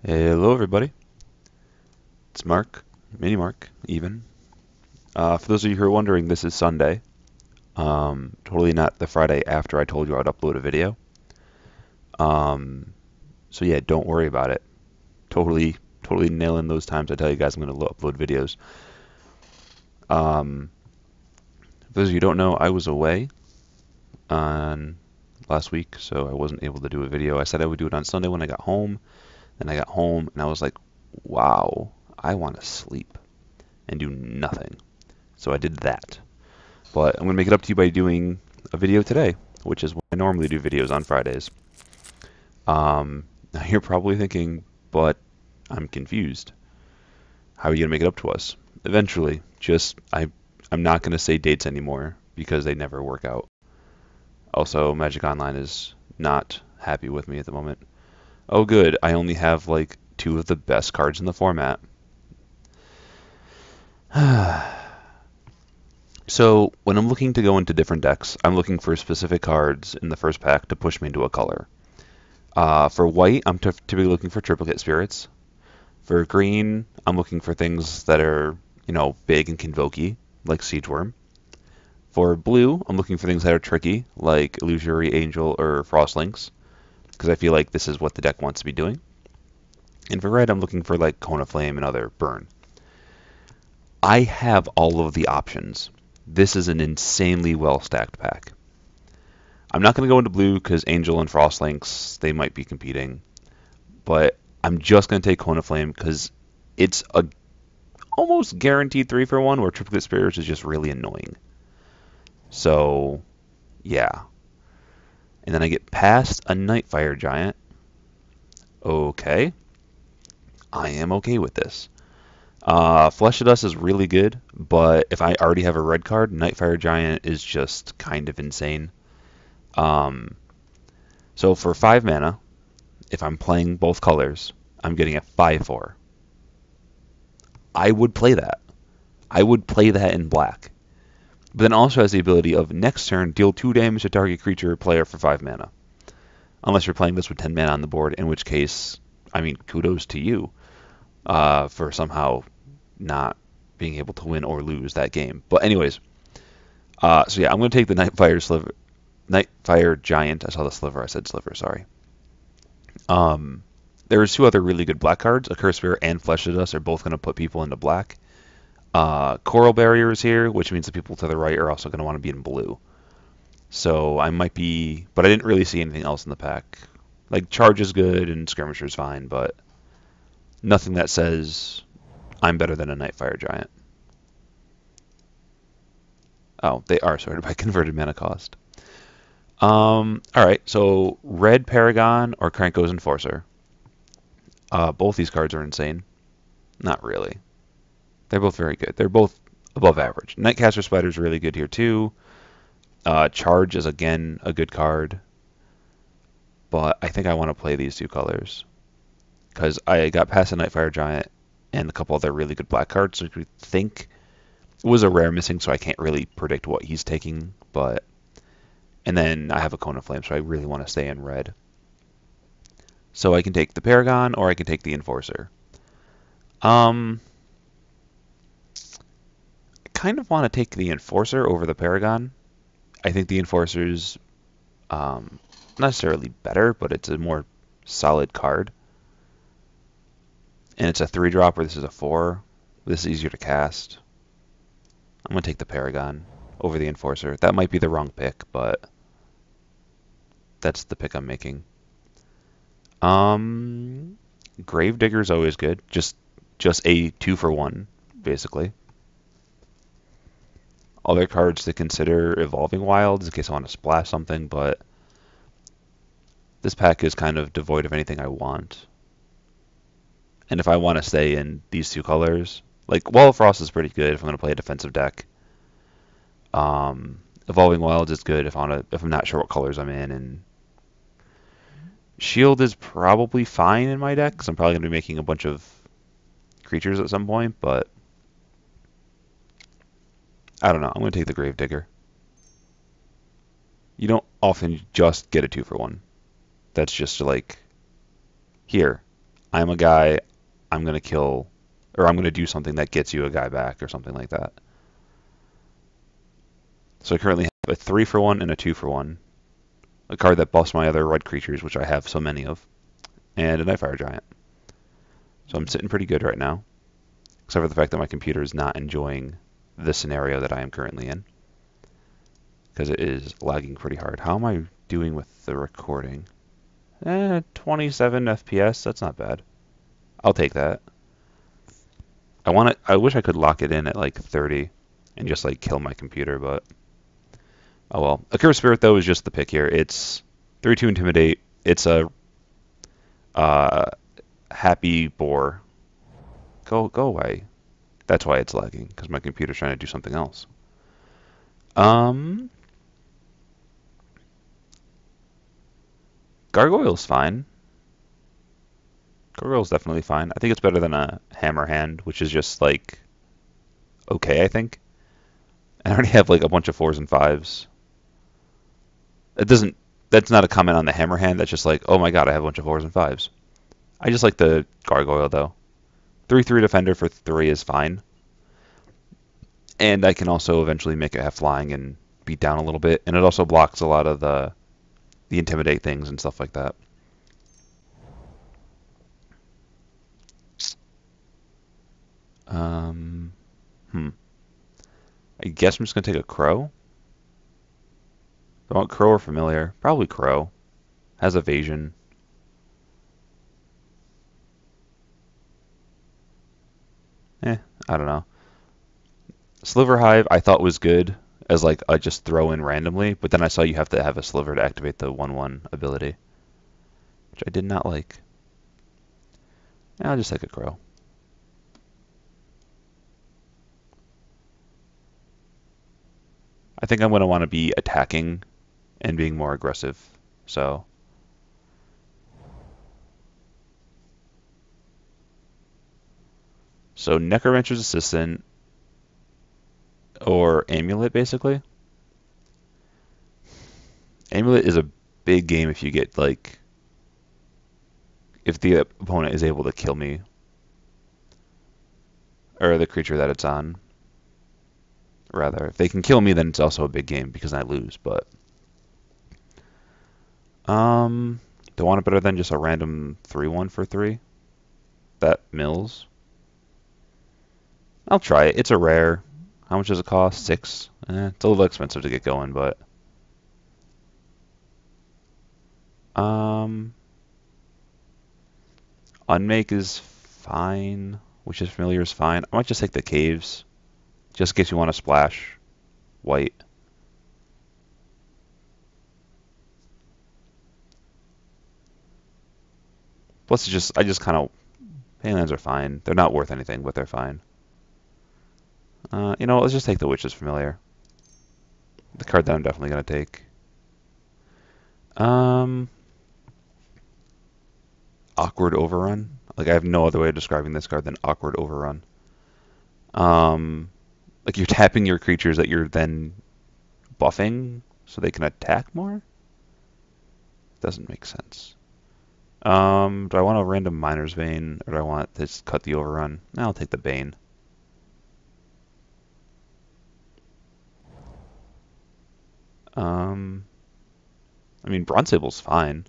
Hello, everybody. It's Mark, Mini Mark, even. For those of you who are wondering, this is Sunday. Totally not the Friday after I told you I'd upload a video. Um, so yeah, don't worry about it. Totally nailing those times I tell you guys I'm going to upload videos. For those of you who don't know, I was away on last week, so I wasn't able to do a video. I said I would do it on Sunday when I got home. Then I got home and I was like, wow, I want to sleep and do nothing. So I did that. But I'm going to make it up to you by doing a video today, which is when I normally do videos on Fridays. Now you're probably thinking, but I'm confused. How are you going to make it up to us? Eventually, I'm not going to say dates anymore because they never work out. Also, Magic Online is not happy with me at the moment. Oh good, I only have like 2 of the best cards in the format. So when I'm looking to go into different decks, I'm looking for specific cards in the first pack to push me into a color. For white, I'm typically looking for triplicate spirits. For green, I'm looking for things that are, big and convokey, like Siege Worm. For blue, I'm looking for things that are tricky, like Illusory Angel or Frostlinks, because I feel like this is what the deck wants to be doing. And for red, I'm looking for like Cone of Flame and other burn. I have all of the options. This is an insanely well-stacked pack. I'm not going to go into blue because Angel and Frostlinks, they might be competing. But I'm just going to take Cone of Flame because it's a almost guaranteed 3-for-1 where Triplicate Spirits is just really annoying. So, yeah. And then I get past a Nightfire Giant. Okay. I am okay with this. Flesh of Dust is really good, but if I already have a red card, Nightfire Giant is just kind of insane. So for 5 mana, if I'm playing both colors, I'm getting a 5/4. I would play that. I would play that in black. But then also has the ability of next turn, deal 2 damage to target creature or player for 5 mana. Unless you're playing this with 10 mana on the board, in which case, I mean, kudos to you for somehow not being able to win or lose that game. But anyways, so yeah, I'm going to take the Nightfire Giant. I saw the sliver. I said sliver. Sorry. There's 2 other really good black cards. A Curse Spear and Flesh of Dust are both going to put people into black. Coral Barrier is here, which means the people to the right are also going to want to be in blue. So I might be, but I didn't really see anything else in the pack. Like Charge is good and Skirmisher is fine, but nothing that says I'm better than a Nightfire Giant. Oh, they are sorted by converted mana cost. Alright, so Red Paragon or Krenko's Enforcer. Both these cards are insane. Not really. They're both very good. They're both above average. Nightcaster Spider is really good here too. Charge is again a good card. But I think I want to play these 2 colors. Because I got past a Nightfire Giant and a couple other really good black cards, which we think was a rare missing, so I can't really predict what he's taking. And then I have a Cone of Flame, so I really want to stay in red. So I can take the Paragon or I can take the Enforcer. I kind of want to take the Enforcer over the Paragon. I think the Enforcer's not necessarily better, but it's a more solid card. And it's a 3-drop where this is a 4. This is easier to cast. I'm going to take the Paragon over the Enforcer. That might be the wrong pick, but that's the pick I'm making. Gravedigger is always good. Just a 2-for-1, basically. Other cards to consider Evolving Wilds in case I want to splash something, but this pack is kind of devoid of anything I want. And if I want to stay in these 2 colors, like Wall of Frost is pretty good if I'm going to play a defensive deck. Evolving Wilds is good if I'm not sure what colors I'm in, and Shield is probably fine in my deck because I'm probably going to be making a bunch of creatures at some point, but I don't know. I'm going to take the Gravedigger. You don't often just get a 2-for-1. That's just like, here, I'm a guy, I'm going to kill, or I'm going to do something that gets you a guy back or something like that. So I currently have a 3 for 1 and a 2 for 1. A card that buffs my other red creatures, which I have so many of, and a Nightfire Giant. So I'm sitting pretty good right now, except for the fact that my computer is not enjoying the scenario that I am currently in, because it is lagging pretty hard. How am I doing with the recording? 27 FPS, that's not bad. I'll take that. I wish I could lock it in at like 30 and just like kill my computer, but oh well. Accursed Spirit though is just the pick here. It's 3/2 Intimidate. It's a uh, happy boar. Go away. That's why it's lagging, because my computer's trying to do something else. Um, Gargoyle's fine. Gargoyle's definitely fine. I think it's better than a Hammer Hand, which is just like okay, I think. I already have like a bunch of 4s and 5s. It doesn't. That's not a comment on the Hammer Hand. That's just like, oh my god, I have a bunch of 4s and 5s. I just like the Gargoyle though. 3/3 Defender for 3 is fine. And I can also eventually make it have flying and beat down a little bit. And it also blocks a lot of the Intimidate things and stuff like that. Um, hmm. I guess I'm just going to take a Crow. I want Crow or Familiar. Probably Crow. Has evasion. I don't know. Sliver Hive I thought was good as like a just throw in randomly, but then I saw you have to have a Sliver to activate the 1/1 ability, which I did not like. I'll just take a Crow. I think I'm going to want to be attacking and being more aggressive. So Necromancer's Assistant or Amulet, basically. Amulet is a big game if you get like if the opponent is able to kill me or the creature that it's on. Rather, if they can kill me, then it's also a big game because I lose. But do I want it better than just a random 3/1 for 3? That mills. I'll try it. It's a rare. How much does it cost? 6. It's a little expensive to get going, but um, Unmake is fine. Which is Familiar is fine. I might just take the Caves, just in case you want to splash white. Plus, I just kind of Painlands are fine. They're not worth anything, but they're fine. You know what? Let's just take the Witch's Familiar. The card that I'm definitely gonna take. Um, Awkward Overrun. Like I have no other way of describing this card than Awkward Overrun. Um, like you're tapping your creatures that you're then buffing so they can attack more. Doesn't make sense. Do I want a random Miner's Vein or do I want this cut the overrun? I'll take the Bane. Um, I mean, Bronze Sable's fine.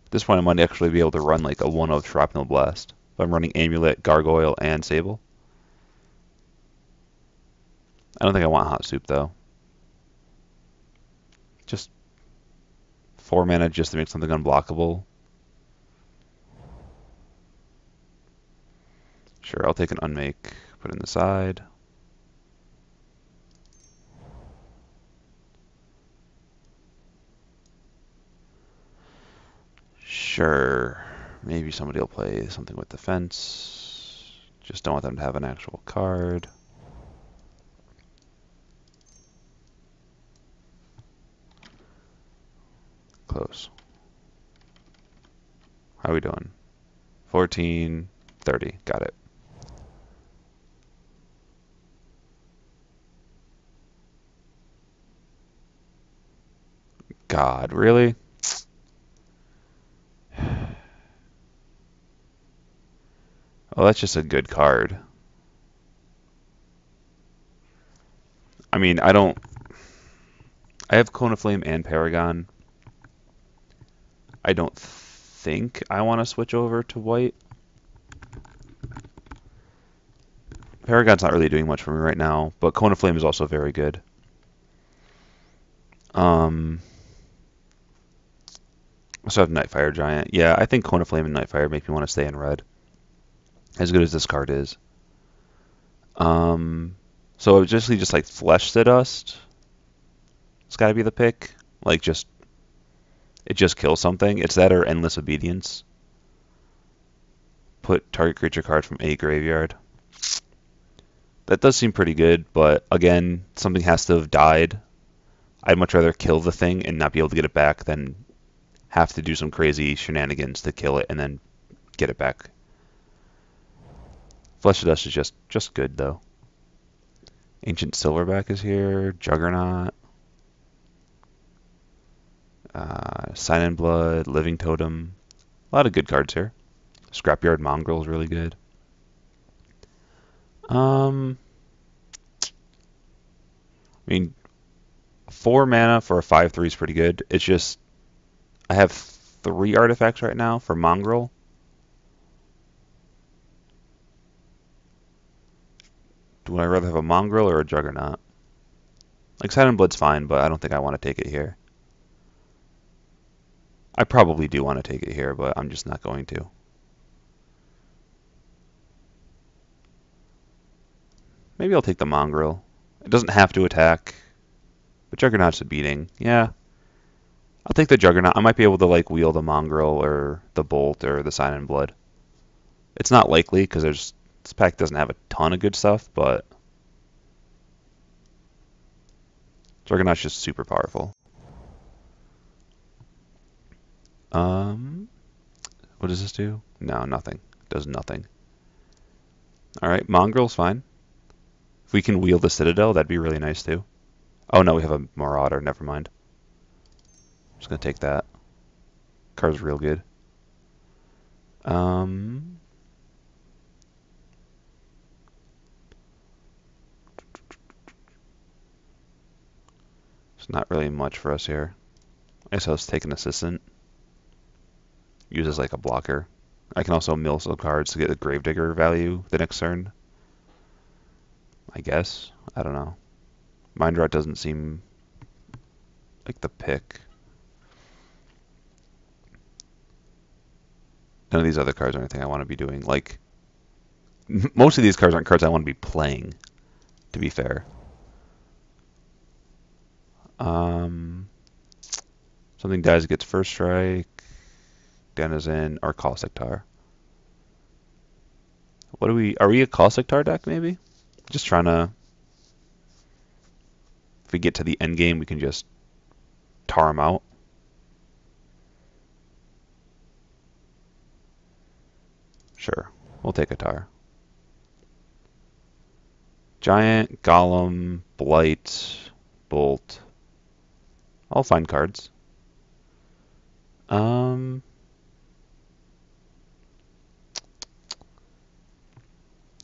At this point, I might actually be able to run like a 1/0 Shrapnel Blast. If I'm running Amulet, Gargoyle, and Sable. I don't think I want Hot Soup though. Just 4 mana just to make something unblockable. Sure, I'll take an Unmake, put it in the side. Sure, maybe somebody will play something with defense. Just don't want them to have an actual card. Close. How are we doing? 14, 30. Got it. God, really? Oh, that's just a good card. I mean, I don't. I have Cone of Flame and Paragon. I don't think I want to switch over to white. Paragon's not really doing much for me right now, but Cone of Flame is also very good. Um, I also have Nightfire Giant. Yeah, I think Cone of Flame and Nightfire make me want to stay in red. As good as this card is. So obviously just like Flesh to Dust. It's got to be the pick. Like just it just kills something. It's that or Endless Obedience. Put target creature card from a graveyard. That does seem pretty good, but again, something has to have died. I'd much rather kill the thing and not be able to get it back than have to do some crazy shenanigans to kill it and then get it back. Flesh of Dust is just good though. Ancient Silverback is here. Juggernaut. Sign in Blood. Living Totem. A lot of good cards here. Scrapyard Mongrel is really good. I mean, 4 mana for a 5/3 is pretty good. It's just I have 3 artifacts right now for Mongrel. Would I rather have a Mongrel or a Juggernaut? Like Sign in Blood's fine, but I don't think I want to take it here. I probably do want to take it here, but I'm just not going to. Maybe I'll take the Mongrel. It doesn't have to attack, but Juggernaut's a beating. Yeah, I'll take the Juggernaut. I might be able to like wield the Mongrel or the Bolt or the Sign in Blood. It's not likely because this pack doesn't have a ton of good stuff, but Juggernaut's just super powerful. What does this do? No, nothing. It does nothing. All right, Mongrel's fine. If we can wield the Citadel, that'd be really nice too. Oh no, we have a Marauder. Never mind. I'm just gonna take that. Card's real good. It's not really much for us here. I guess I'll just take an Assistant. Use as like a blocker. I can also mill some cards to get the Gravedigger value the next turn. I guess. I don't know. Mind Rot doesn't seem like the pick. None of these other cards are anything I want to be doing. Like, most of these cards aren't cards I want to be playing, to be fair. Something dies, gets first strike. Denizen or Caustic Tar. What are we a Caustic Tar deck maybe? Just trying to, if we get to the end game, we can just tar them out. Sure, we'll take a tar. Giant, Golem, Blight, Bolt. All fine cards.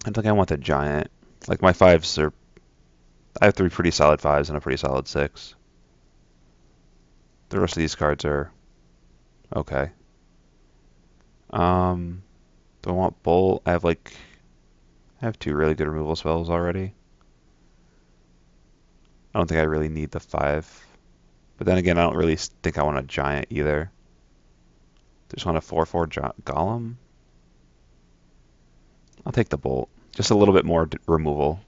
I think I want the Giant. Like my 5s are, I have 3 pretty solid 5s and a pretty solid 6. The rest of these cards are okay. Do I want Bolt? I have 2 really good removal spells already. I don't think I really need the 5. But then again, I don't really think I want a Giant either. Just want a 4/4 Golem. I'll take the Bolt. Just a little bit more removal.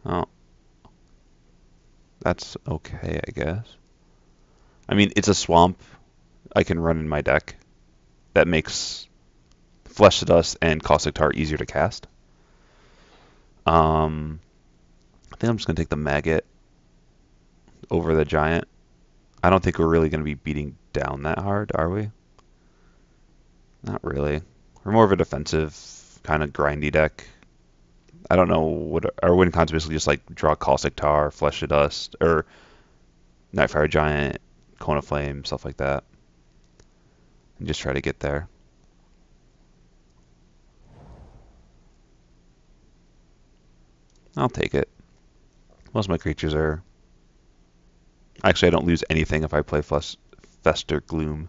Oh. That's okay, I guess. I mean, it's a swamp I can run in my deck that makes Flesh to Dust and Caustic Tar easier to cast. I think I'm just going to take the Maggot over the Giant. I don't think we're really going to be beating down that hard, are we? Not really. We're more of a defensive, kind of grindy deck. I don't know what our win cons basically just like draw Caustic Tar, Flesh to Dust, or Nightfire Giant, Cone of Flame, stuff like that. and just try to get there. I'll take it. Most of my creatures are... Actually, I don't lose anything if I play Fester Gloom.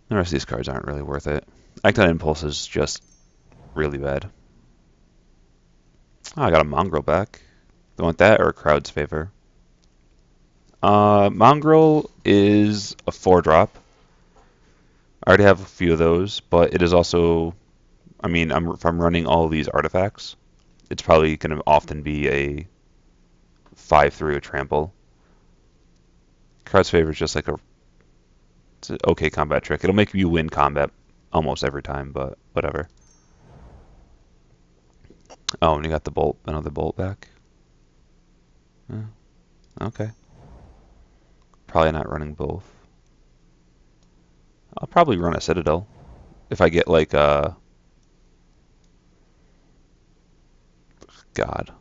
The rest of these cards aren't really worth it. Act on Impulse is just really bad. Oh, I got a Mongrel back. Do you want that or a Crowd's Favor? Mongrel is a 4-drop. I already have a few of those, but it is also... I mean, if I'm running all of these artifacts, it's probably going to often be a 5/3 trample. Crowd's Favor is just like it's an okay combat trick. It'll make you win combat almost every time, but whatever. Oh, and you got the bolt, another bolt back. Okay. Probably not running both. I'll probably run a Citadel if I get like God,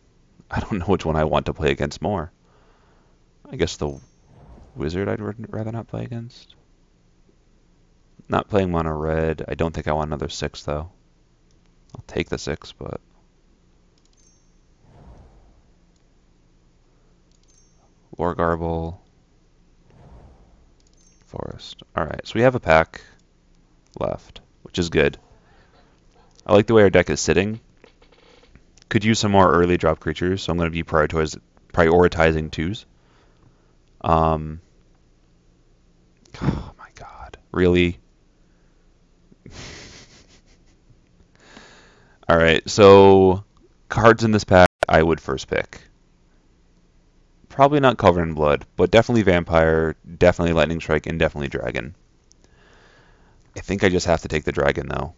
I don't know which one I want to play against more. I guess the Wizard I'd rather not play against. Not playing mono red. I don't think I want another 6 though. I'll take the 6, but War Garble, Forest. Alright, so we have a pack left, which is good. I like the way our deck is sitting. Could use some more early drop creatures, so I'm going to be prioritizing 2s. Oh my god. Really? Alright, so cards in this pack I would first pick. Probably not Covered in Blood, but definitely Vampire, definitely Lightning Strike, and definitely Dragon. I think I just have to take the Dragon, though.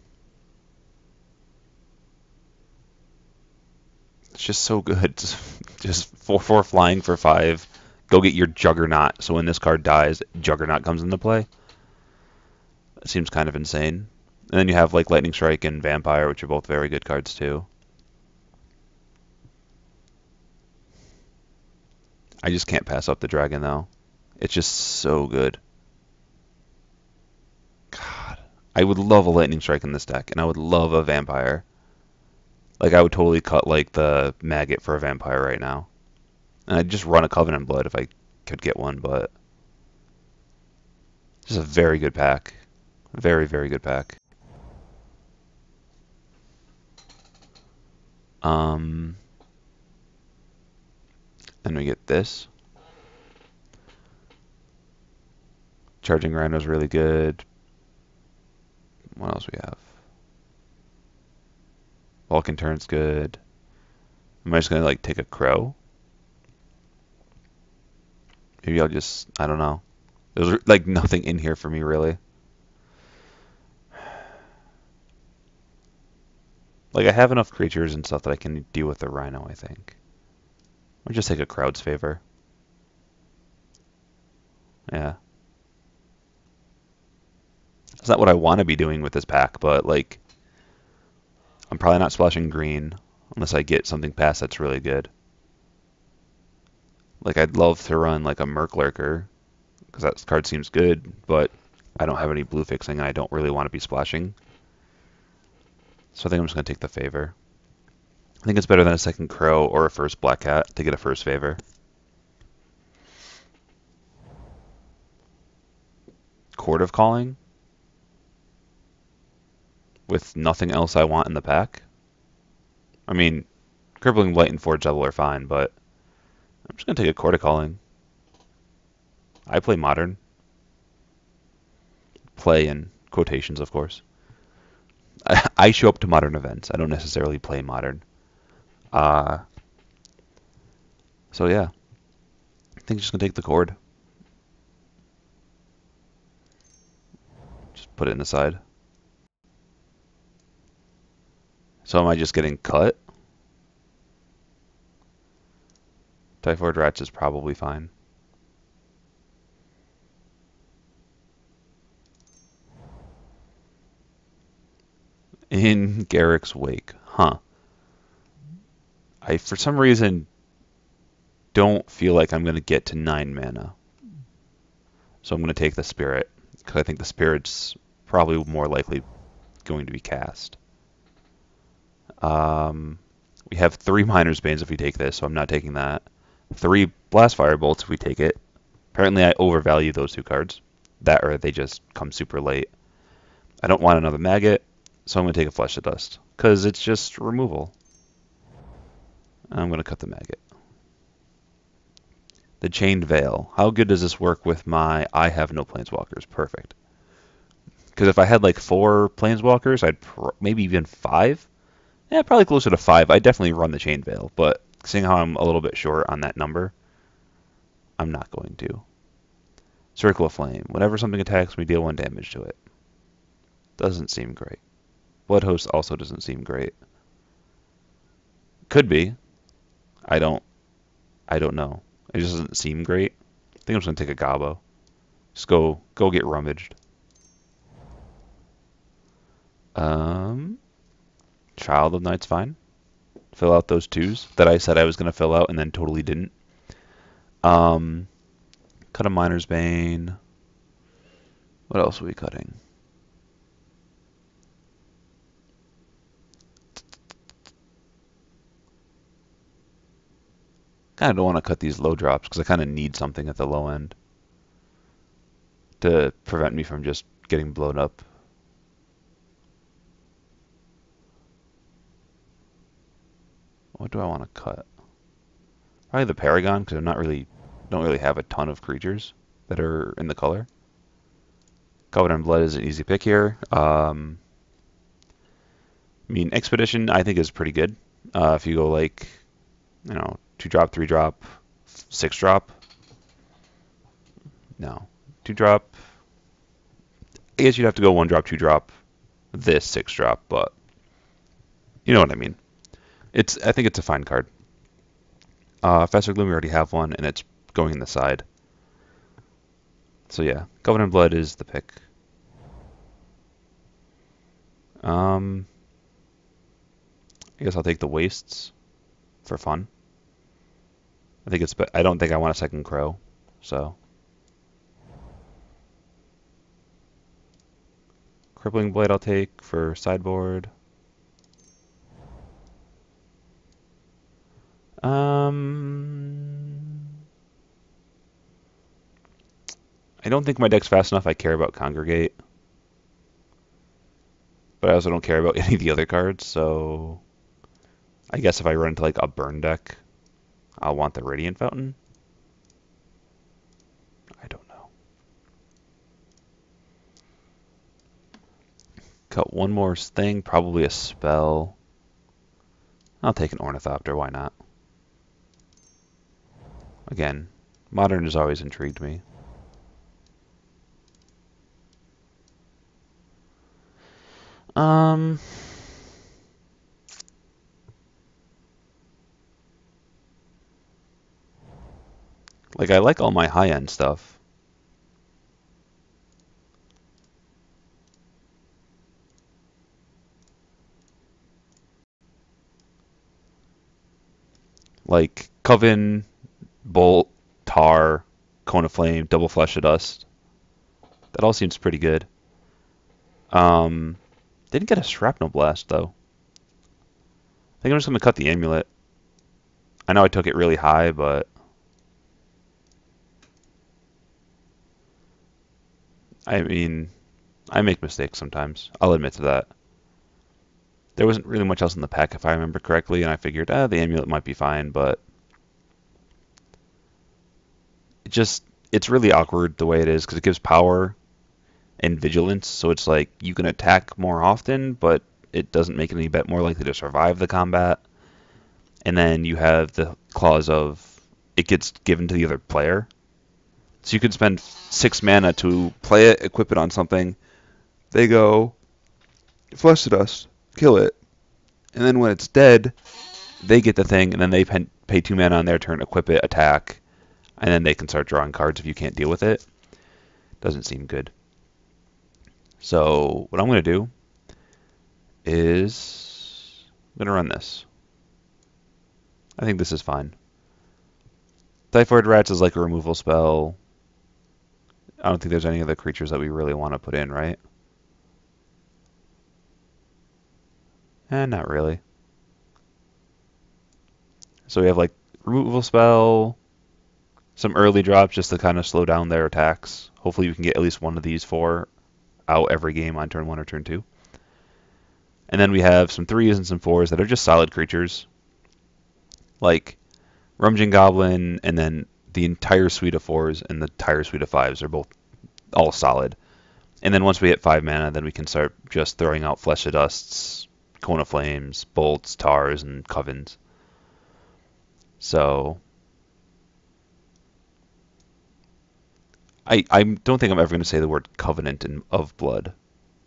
It's just so good. Just 4/4 flying for 5. Go get your Juggernaut, so when this card dies, Juggernaut comes into play. That seems kind of insane. And then you have like Lightning Strike and Vampire, which are both very good cards too. I just can't pass up the Dragon, though. It's just so good. God. I would love a Lightning Strike in this deck, and I would love a Vampire. Like, I would totally cut, like, the Maggot for a Vampire right now. And I'd just run a Covenant Blood if I could get one, but... Just a very good pack. Very, very good pack. And we get this. Charging Rhino's really good. What else we have? Vulcan Turn's good. Am I just gonna like take a Crow? Maybe I'll just, I don't know. There's like nothing in here for me really. Like I have enough creatures and stuff that I can deal with the Rhino, I think. Or just take a Crowd's Favor. Yeah. It's not what I want to be doing with this pack, but like I'm probably not splashing green unless I get something past that's really good. Like I'd love to run like a Merc Lurker because that card seems good, but I don't have any blue fixing and I don't really want to be splashing. So I think I'm just going to take the Favor. I think it's better than a second Crow or a first Black Cat to get a first Favor. Chord of Calling? With nothing else I want in the pack? I mean, Crippling Blight and Forge Devil are fine, but I'm just going to take a Chord of Calling. I play Modern. Play in quotations, of course. I show up to Modern events. I don't necessarily play Modern. So yeah. I think I'm just going to take the Chord. Just put it in the side. So am I just getting cut? Typhoid Rats is probably fine. In Garrick's Wake. Huh. I, for some reason, don't feel like I'm going to get to 9 mana. So I'm going to take the Spirit. because I think the spirit's probably more likely going to be cast. We have 3 Miner's Banes if we take this, so I'm not taking that. 3 Blast Fire Bolts if we take it. Apparently I overvalue those 2 cards. That or they just come super late. I don't want another Maggot, so I'm going to take a Flesh to Dust, because it's just removal. I'm going to cut the Maggot. The Chained Veil. How good does this work with my I have no Planeswalkers? Perfect. Because if I had like 4 Planeswalkers, I'd maybe even 5. Yeah, probably closer to 5. I'd definitely run the Chained Veil, but seeing how I'm a little bit short on that number, I'm not going to. Circle of Flame. Whenever something attacks me, deal 1 damage to it. Doesn't seem great. Blood Host also doesn't seem great. Could be. I don't know. It just doesn't seem great. I think I'm just gonna take a Gobbo. Just go get rummaged. Child of Night's fine. Fill out those 2s that I said I was gonna fill out and then totally didn't. Cut a Miner's Bane. What else are we cutting? Kind of don't want to cut these low drops because I kind of need something at the low end to prevent me from just getting blown up. What do I want to cut? Probably the Paragon because don't really have a ton of creatures that are in the color. Covenant Blood is an easy pick here. I mean, Expedition I think is pretty good. If you go like, 2-drop, 3-drop, 6-drop. No, 2-drop. I guess you'd have to go 1-drop, 2-drop, this 6-drop, but you know what I mean. I think it's a fine card. Fester Gloom, we already have one, and it's going in the side. So yeah, Covenant Blood is the pick. I guess I'll take the Wastes for fun. I don't think I want a second Crow, so. Crippling Blade I'll take for sideboard. I don't think my deck's fast enough I care about Congregate. But I also don't care about any of the other cards, so I guess if I run into like a burn deck, I'll want the Radiant Fountain. I don't know. Cut one more thing, probably a spell. I'll take an Ornithopter, why not? Again, Modern has always intrigued me. Like, I like all my high-end stuff. Like, Coven, Bolt, Tar, Cone of Flame, Double Flesh of Dust. That all seems pretty good. Didn't get a Shrapnel Blast, though. I think I'm just going to cut the Amulet. I know I took it really high, but I mean, I make mistakes sometimes. I'll admit to that. There wasn't really much else in the pack, if I remember correctly, and I figured, the Amulet might be fine, but it's really awkward the way it is, because it gives power and vigilance, so it's like you can attack more often, but it doesn't make it any bit more likely to survive the combat. And then you have the clause of it gets given to the other player. So you could spend 6 mana to play it, equip it on something. They go, Flesh to Dust, kill it. And then when it's dead, they get the thing, and then they pay 2 mana on their turn, equip it, attack, and then they can start drawing cards if you can't deal with it. Doesn't seem good. So what I'm going to do is I'm going to run this. I think this is fine. Typhoid Rats is like a removal spell. I don't think there's any other creatures that we really want to put in, right? Not really. So we have like removal spell, some early drops just to kind of slow down their attacks. Hopefully we can get at least one of these four out every game on turn 1 or turn 2. And then we have some 3s and some 4s that are just solid creatures, like Rumging Goblin, and then the entire suite of 4s and the entire suite of 5s are both all solid. And then once we hit 5 mana, then we can start just throwing out Flesh of Dusts, Cone of Flames, Bolts, Tars, and Covens. So I don't think I'm ever going to say the word Covenant of Blood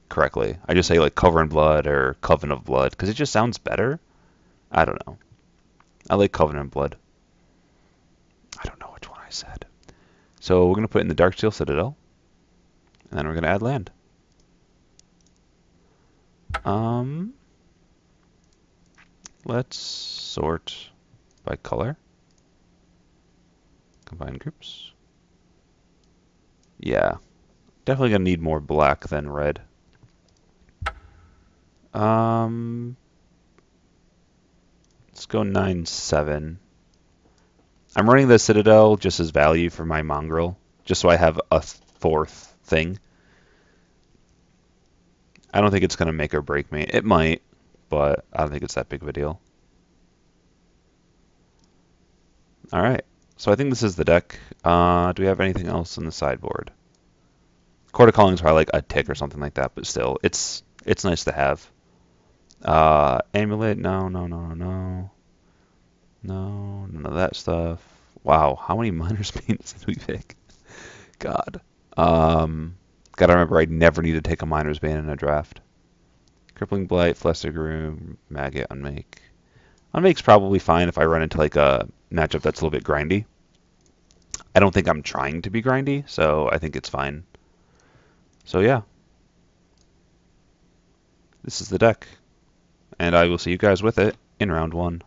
correctly. I just say like Cover in Blood or Coven of Blood because it just sounds better. I don't know. I like Covenant Blood. I don't know which one I said. So we're going to put in the Darksteel Citadel, and then we're going to add land. Let's sort by color. Combine groups. Yeah, definitely going to need more black than red. Let's go 9/7. I'm running the Citadel just as value for my Mongrel, just so I have a fourth thing. I don't think it's going to make or break me. It might, but I don't think it's that big of a deal. All right, so I think this is the deck. Do we have anything else on the sideboard? Court of Calling is probably like a tick or something like that, but still, it's nice to have. Amulet, no, none of that stuff. Wow, how many Miner's Pains did we pick? God. Gotta remember I never need to take a Miner's Bane in a draft. Crippling Blight, Fluster Groom, Maggot, Unmake. Unmake's probably fine if I run into like a matchup that's a little bit grindy. I don't think I'm trying to be grindy, so I think it's fine. So yeah. This is the deck. And I will see you guys with it in round 1.